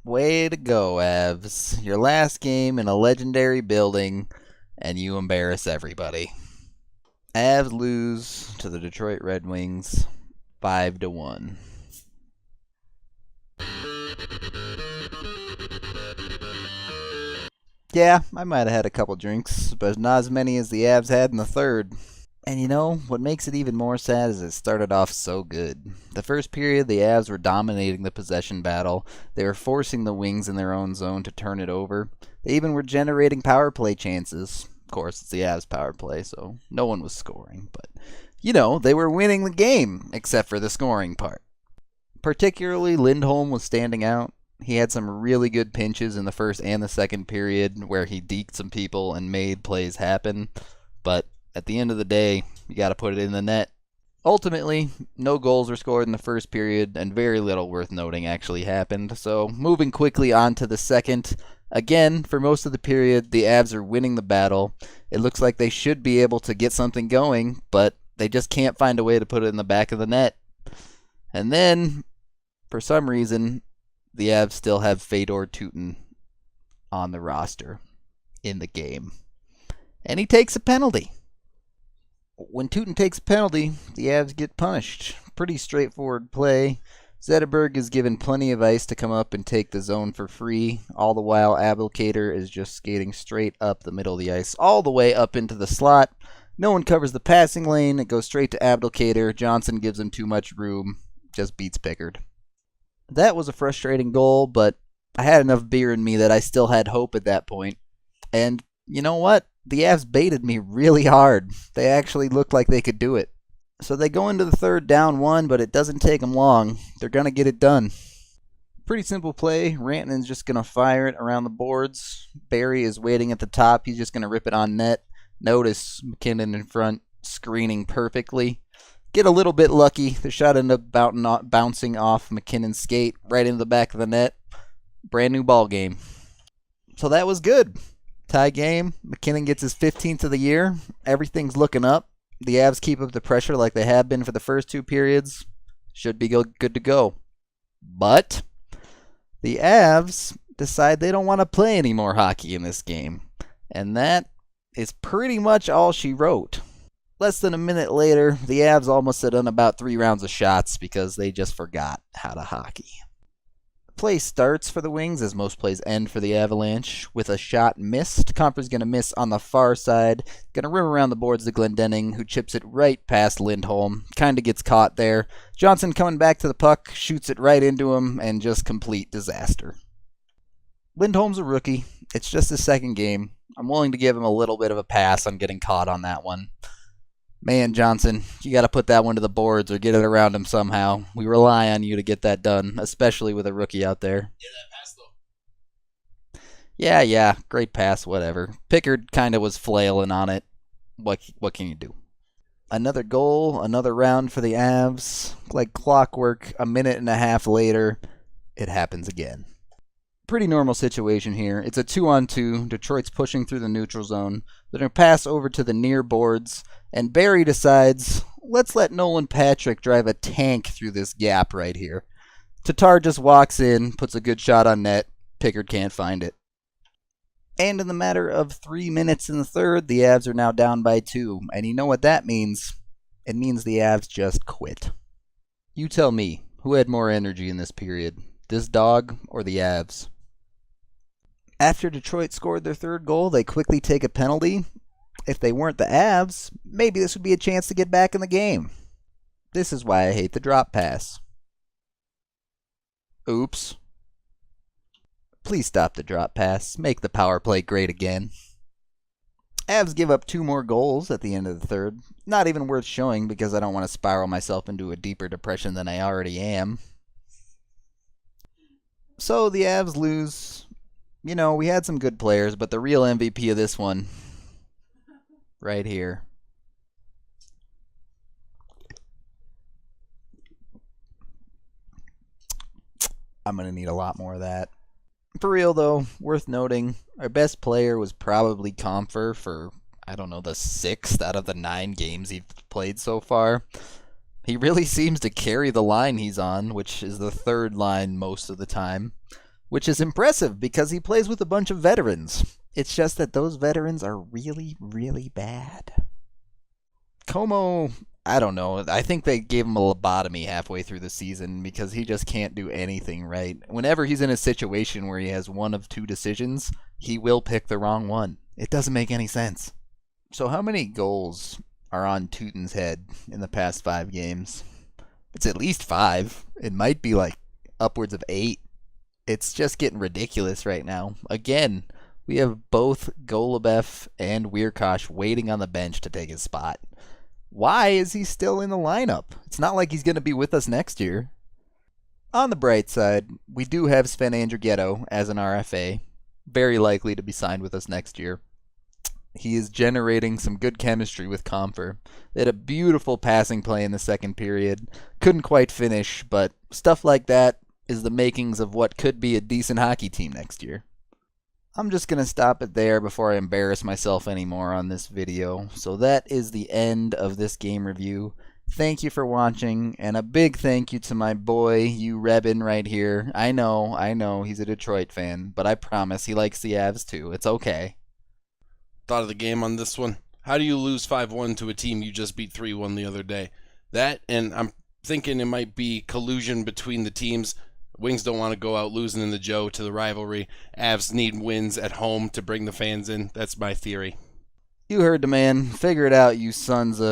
Way to go, Avs. Your last game in a legendary building, and you embarrass everybody. Avs lose to the Detroit Red Wings 5-1. Yeah, I might have had a couple drinks, but not as many as the Avs had in the third. And you know, what makes it even more sad is it started off so good. The first period, the Avs were dominating the possession battle. They were forcing the Wings in their own zone to turn it over. They even were generating power play chances. Of course, it's the Avs power play, so no one was scoring. But, you know, they were winning the game, except for the scoring part. Particularly, Lindholm was standing out. He had some really good pinches in the first and the second period where he deked some people and made plays happen. But at the end of the day, you got to put it in the net. Ultimately, no goals were scored in the first period, and very little worth noting actually happened. So, moving quickly on to the second. Again, for most of the period, the Avs are winning the battle. It looks like they should be able to get something going, but they just can't find a way to put it in the back of the net. And then, for some reason, the Avs still have Fedor Tutin on the roster in the game. And he takes a penalty. When Tutin takes a penalty, the Avs get punished. Pretty straightforward play. Zetterberg is given plenty of ice to come up and take the zone for free. All the while, Abdelkader is just skating straight up the middle of the ice, all the way up into the slot. No one covers the passing lane. It goes straight to Abdelkader. Johnson gives him too much room. Just beats Pickard. That was a frustrating goal, but I had enough beer in me that I still had hope at that point. And you know what? The Avs baited me really hard. They actually looked like they could do it. So they go into the third down one, but it doesn't take them long. They're going to get it done. Pretty simple play. Rantanen's just going to fire it around the boards. Barry is waiting at the top. He's just going to rip it on net. Notice McKinnon in front, screening perfectly. Get a little bit lucky. The shot ended up bouncing off McKinnon's skate right into the back of the net. Brand new ball game. So that was good. Tie game. McKinnon gets his 15th of the year. Everything's looking up. The Avs keep up the pressure like they have been for the first two periods. Should be good to go. But the Avs decide they don't want to play any more hockey in this game. And that is pretty much all she wrote. Less than a minute later, the Avs almost had done about 3 rounds of shots because they just forgot how to hockey. Play starts for the Wings, as most plays end for the Avalanche, with a shot missed. Comper's going to miss on the far side. Going to rim around the boards to Glendening, who chips it right past Lindholm. Kind of gets caught there. Johnson coming back to the puck, shoots it right into him, and just complete disaster. Lindholm's a rookie. It's just his second game. I'm willing to give him a little bit of a pass on getting caught on that one. Man, Johnson, you got to put that one to the boards or get it around him somehow. We rely on you to get that done, especially with a rookie out there. Yeah, that pass, though. Yeah, great pass, whatever. Pickard kind of was flailing on it. What can you do? Another goal, another round for the Avs. Like clockwork, a minute and a half later, it happens again. Pretty normal situation here. It's a 2-on-2. Detroit's pushing through the neutral zone. They're going to pass over to the near boards, and Barry decides, let's let Nolan Patrick drive a tank through this gap right here. Tatar just walks in, puts a good shot on net. Pickard can't find it. And in the matter of 3 minutes in the third, the Avs are now down by 2. And you know what that means? It means the Avs just quit. You tell me, who had more energy in this period? This dog or the Avs? After Detroit scored their third goal, they quickly take a penalty. If they weren't the Avs, maybe this would be a chance to get back in the game. This is why I hate the drop pass. Oops. Please stop the drop pass. Make the power play great again. Avs give up 2 more goals at the end of the third. Not even worth showing because I don't want to spiral myself into a deeper depression than I already am. So the Avs lose. You know, we had some good players, but the real MVP of this one, right here. I'm going to need a lot more of that. For real, though, worth noting, our best player was probably Comfer for, I don't know, the 6th out of the 9 games he's played so far. He really seems to carry the line he's on, which is the 3rd line most of the time. which is impressive because he plays with a bunch of veterans. It's just that those veterans are really, really bad. Como, I don't know. I think they gave him a lobotomy halfway through the season because he just can't do anything right. Whenever he's in a situation where he has one of two decisions, he will pick the wrong one. It doesn't make any sense. So how many goals are on Tootin's head in the past 5 games? It's at least 5. It might be like upwards of 8. It's just getting ridiculous right now. Again, we have both Golubev and Wierkosh waiting on the bench to take his spot. Why is he still in the lineup? It's not like he's going to be with us next year. On the bright side, we do have Sven Andrighetto as an RFA, very likely to be signed with us next year. He is generating some good chemistry with Comfer. They had a beautiful passing play in the second period. Couldn't quite finish, but stuff like that is the makings of what could be a decent hockey team next year. I'm just going to stop it there before I embarrass myself anymore on this video. So that is the end of this game review. Thank you for watching, and a big thank you to my boy, you Rebin right here. I know, he's a Detroit fan, but I promise he likes the Avs too. It's okay. Thought of the game on this one. How do you lose 5-1 to a team you just beat 3-1 the other day? That, and I'm thinking it might be collusion between the teams. Wings don't want to go out losing in the Joe to the rivalry. Avs need wins at home to bring the fans in. That's my theory. You heard the man. Figure it out, you sons of...